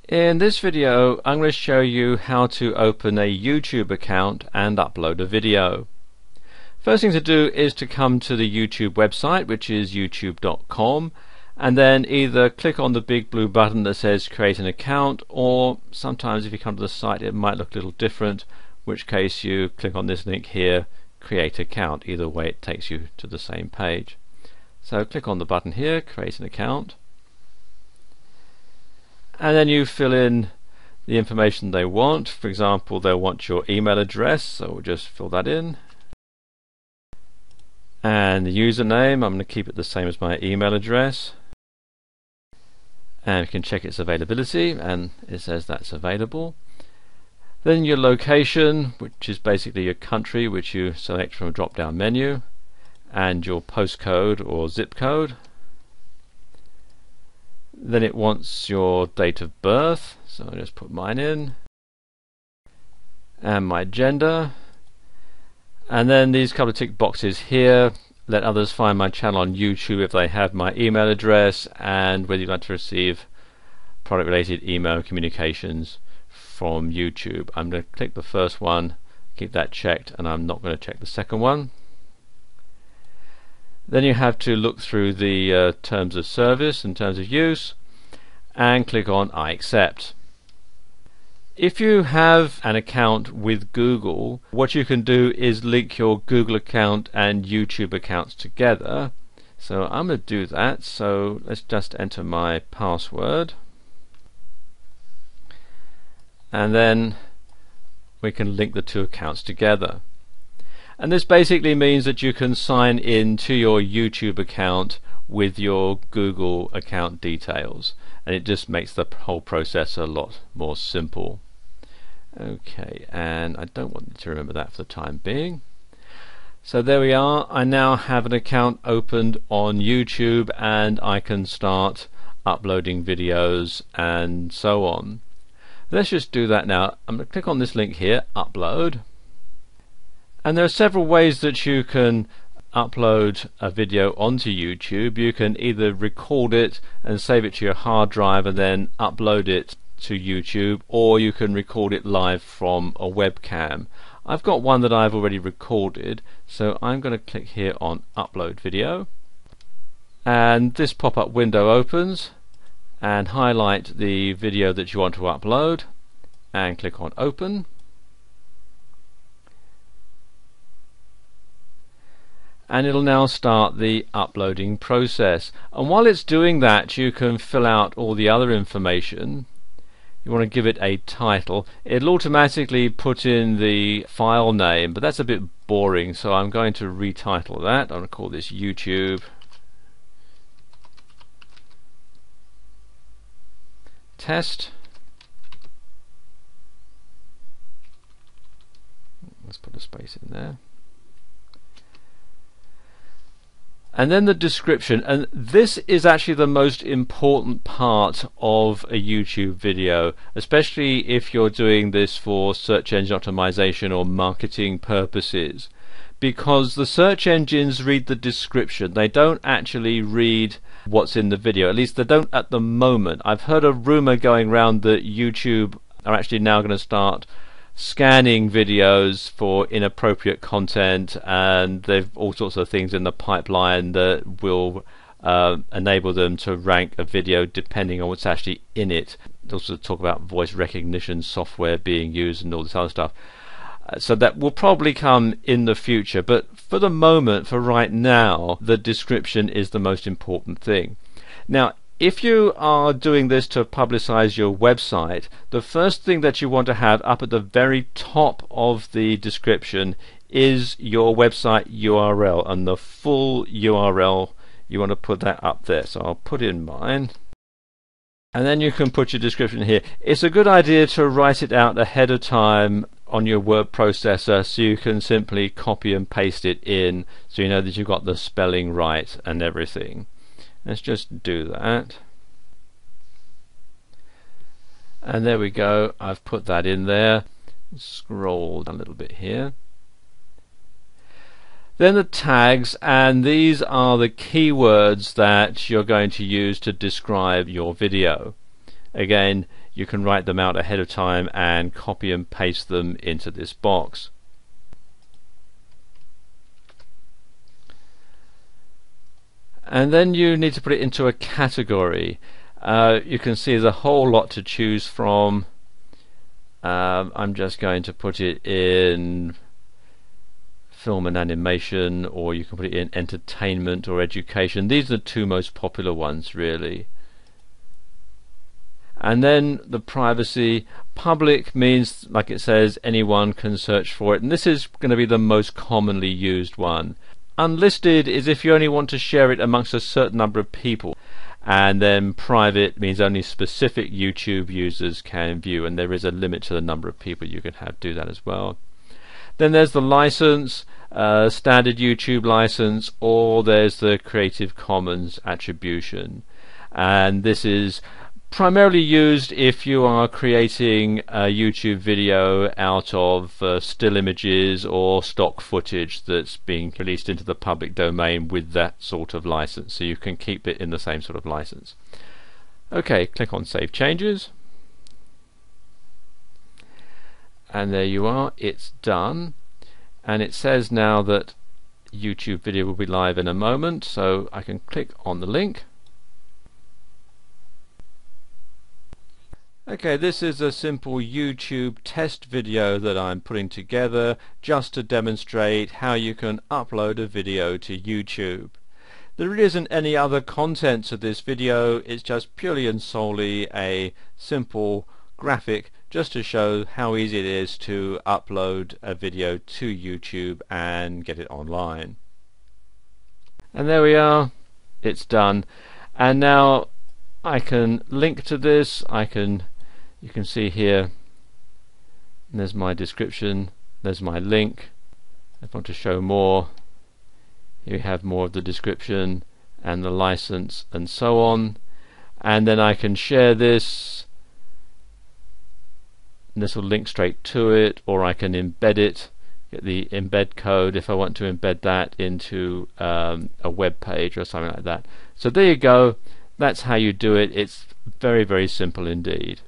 In this video I'm going to show you how to open a YouTube account and upload a video. First thing to do is to come to the YouTube website, which is youtube.com, and then either click on the big blue button that says create an account, or sometimes if you come to the site it might look a little different, in which case you click on this link here, create account. Either way it takes you to the same page. So click on the button here, create an account, and then you fill in the information they want. For example, they'll want your email address, so we'll just fill that in. And the username, I'm going to keep it the same as my email address. And you can check its availability, and it says that's available. Then your location, which is basically your country, which you select from a drop down menu, and your postcode or zip code. Then it wants your date of birth, so I'll just put mine in, and my gender, and then these couple of tick boxes here: let others find my channel on YouTube if they have my email address, and whether you'd like to receive product related email communications from YouTube. I'm going to click the first one, keep that checked, and I'm not going to check the second one. Then you have to look through the terms of service and terms of use and click on I accept. If you have an account with Google, what you can do is link your Google account and YouTube accounts together. So I'm going to do that. So let's just enter my password, and then we can link the two accounts together. And this basically means that you can sign in to your YouTube account with your Google account details, and it just makes the whole process a lot more simple. Okay, and I don't want you to remember that for the time being. So there we are. I now have an account opened on YouTube, and I can start uploading videos and so on. Let's just do that now. I'm going to click on this link here, upload. And there are several ways that you can upload a video onto YouTube. You can either record it and save it to your hard drive and then upload it to YouTube, or you can record it live from a webcam. I've got one that I've already recorded, so I'm going to click here on upload video, and this pop-up window opens, and highlight the video that you want to upload and click on open. And it'll now start the uploading process. And while it's doing that, you can fill out all the other information. You want to give it a title. It'll automatically put in the file name, but that's a bit boring, so I'm going to retitle that. I'm going to call this YouTube Test. Let's put a space in there. And then the description, and this is actually the most important part of a YouTube video, especially if you're doing this for search engine optimization or marketing purposes, because the search engines read the description. They don't actually read what's in the video, at least they don't at the moment. I've heard a rumor going around that YouTube are actually now going to start scanning videos for inappropriate content, and they've all sorts of things in the pipeline that will enable them to rank a video depending on what's actually in it. They also talk about voice recognition software being used and all this other stuff. So that will probably come in the future, but for the moment, for right now, the description is the most important thing. Now, if you are doing this to publicize your website, the first thing that you want to have up at the very top of the description is your website URL, and the full URL, you want to put that up there. So I'll put in mine, and then you can put your description here. It's a good idea to write it out ahead of time on your word processor, so you can simply copy and paste it in, so you know that you've got the spelling right and everything. Let's just do that, and there we go. I've put that in there. Scroll down a little bit here. Then the tags, and these are the keywords that you're going to use to describe your video. Again, you can write them out ahead of time and copy and paste them into this box. And then you need to put it into a category. You can see there's a whole lot to choose from. I'm just going to put it in film and animation, or you can put it in entertainment or education. These are the two most popular ones, really. And then the privacy. Public means, like it says, anyone can search for it, and this is going to be the most commonly used one. Unlisted is if you only want to share it amongst a certain number of people, and then private means only specific YouTube users can view, and there is a limit to the number of people you can have do that as well. Then there's the license, standard YouTube license, or there's the Creative Commons attribution, and this is primarily used if you are creating a YouTube video out of still images or stock footage that's being released into the public domain with that sort of license, so you can keep it in the same sort of license. Okay, click on Save Changes, and there you are, it's done. And it says now that YouTube video will be live in a moment, so I can click on the link. Okay, this is a simple YouTube test video that I'm putting together just to demonstrate how you can upload a video to YouTube. There really isn't any other content to this video, it's just purely and solely a simple graphic just to show how easy it is to upload a video to YouTube and get it online. And there we are, it's done. And now I can link to this. You can see here, there's my description, there's my link. If I want to show more, here we have more of the description and the license and so on. And then I can share this, and this will link straight to it, or I can embed it, get the embed code if I want to embed that into a web page or something like that. So there you go, that's how you do it. It's very, very simple indeed.